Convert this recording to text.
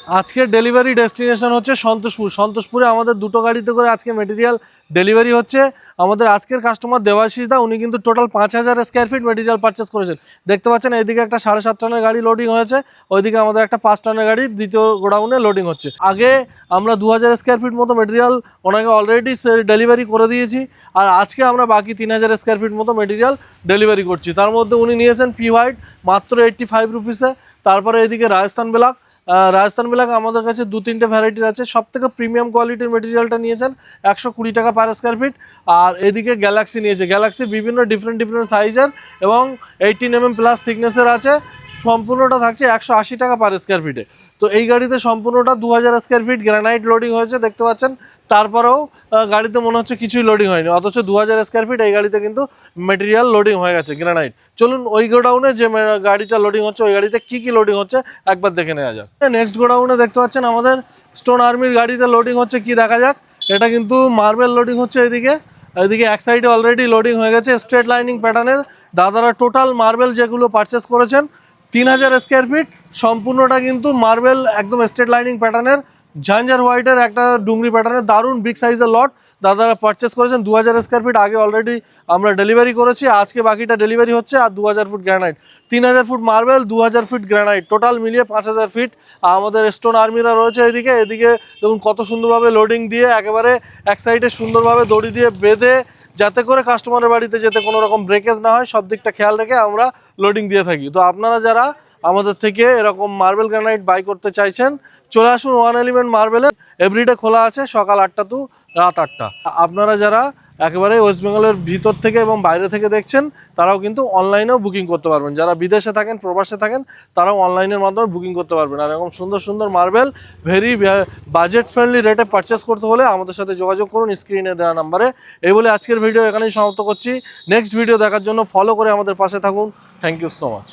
আজকের delivery destination হচ্ছে সন্তোষপুর। সন্তোষপুরে আমাদের দুটো গাড়িতে করে আজকে মেটেরিয়াল ডেলিভারি হচ্ছে। আমাদের আজকের কাস্টমার দেবাশিস দা, উনি কিন্তু total 5000 square feet material purchase করেছেন। দেখতে পাচ্ছেন এইদিকে একটা 7.5 টনের গাড়ি লোডিং হয়েছে, ওইদিকে আমাদের একটা 5 টনের গাড়ি দ্বিতীয় গোডাউনে লোডিং হচ্ছে। আগে আমরা 2000 স্কোয়ার ফিট মতো মেটেরিয়াল ওনাকে অলরেডি ডেলিভারি করে দিয়েছি, আর আজকে আমরা বাকি 3000 স্কোয়ার ফিট মতো মেটেরিয়াল ডেলিভারি করছি। তার মধ্যে উনি নিয়েছেন পি হোয়াইট মাত্র 85 রুপিসে। তারপরে এদিকে রাজস্থান ব্ল্যাক, রাজস্থান ব্ল্যাক আমাদের কাছে 2-3টে ভ্যারাইটির আছে। সব থেকে প্রিমিয়াম কোয়ালিটির মেটেরিয়ালটা নিয়েছেন 120 টাকা পার স্কোয়ার ফিট। আর এদিকে গ্যালাক্সি নিয়েছে, গ্যালাক্সি বিভিন্ন ডিফারেন্ট সাইজের এবং 18 mm প্লাস থিকনেসের আছে। সম্পূর্ণটা থাকছে 180 টাকা পার স্কোয়ার ফিটে। তো এই গাড়িতে সম্পূর্ণটা 2000 স্কোয়ার ফিট গ্রানাইট লোডিং হয়েছে, দেখতে পাচ্ছেন। তারপরেও গাড়িতে মনে হচ্ছে কিছুই লোডিং হয়নি, অথচ 2000 স্কোয়ার ফিট এই গাড়িতে কিন্তু মেটেরিয়াল লোডিং হয়ে গেছে গ্রানাইট। চলুন ওই গোডাউনে যে গাড়িটা লোডিং হচ্ছে ওই গাড়িতে কি লোডিং হচ্ছে একবার দেখে নেওয়া যাক। নেক্সট গোডাউনে দেখতে পাচ্ছেন আমাদের স্টোন আর্মির গাড়িতে লোডিং হচ্ছে, কি দেখা যাক। এটা কিন্তু মার্বেল লোডিং হচ্ছে। এদিকে এক সাইডে অলরেডি লোডিং হয়ে গেছে স্ট্রেট লাইনিং প্যাটার্নের। দাদারা টোটাল মার্বেল যেগুলো পারচেস করেছেন 3000 স্কোয়ার ফিট, সম্পূর্ণটা কিন্তু মার্বেল একদম স্ট্রেট লাইনিং প্যাটার্নের, ঝাঞ্ঝার হোয়াইটের একটা ডুংরি প্যাটার্নের দারুণ বিগ সাইজের লট দাদারা পারচেস করেছেন। 2000 স্কোয়ার ফিট আগে অলরেডি আমরা ডেলিভারি করেছি, আজকে বাকিটা ডেলিভারি হচ্ছে। আর 2000 foot granite, 3000 foot marble, 2000 feet granite, total মিলিয়ে 5000 ফিট। আমাদের স্টোন আর্মিরা রয়েছে এদিকে দেখুন কত সুন্দরভাবে লোডিং দিয়ে একেবারে এক সাইডে সুন্দরভাবে দড়ি দিয়ে বেঁধে, যাতে করে কাস্টমারের বাড়িতে যেতে কোনো রকম ব্রেকেজ না হয়, সব দিকটা খেয়াল রেখে আমরা লোডিং দিয়ে থাকি। তো আপনারা যারা আমাদের থেকে এরকম মার্বেল গ্রানাইট বাই করতে চাইছেন, চলে আসুন ওয়ান এলিমেন্ট মার্বেলে। এভরিডে খোলা আছে সকাল 8টা টু রাত 8টা। আপনারা যারা একেবারে ওয়েস্ট বেঙ্গলের ভিতর থেকে এবং বাইরে থেকে দেখছেন, তারাও কিন্তু অনলাইনেও বুকিং করতে পারবেন। যারা বিদেশে থাকেন, প্রবাসে থাকেন, তারাও অনলাইনের মাধ্যমে বুকিং করতে পারবেন। আর এরকম সুন্দর সুন্দর মার্বেল ভেরি বাজেট ফ্রেন্ডলি রেটে পারচেস করতে হলে আমাদের সাথে যোগাযোগ করুন স্ক্রিনে দেওয়া নাম্বারে। এই বলে আজকের ভিডিও এখানেই সমাপ্ত করছি। নেক্সট ভিডিও দেখার জন্য ফলো করে আমাদের পাশে থাকুন। Thank you so much.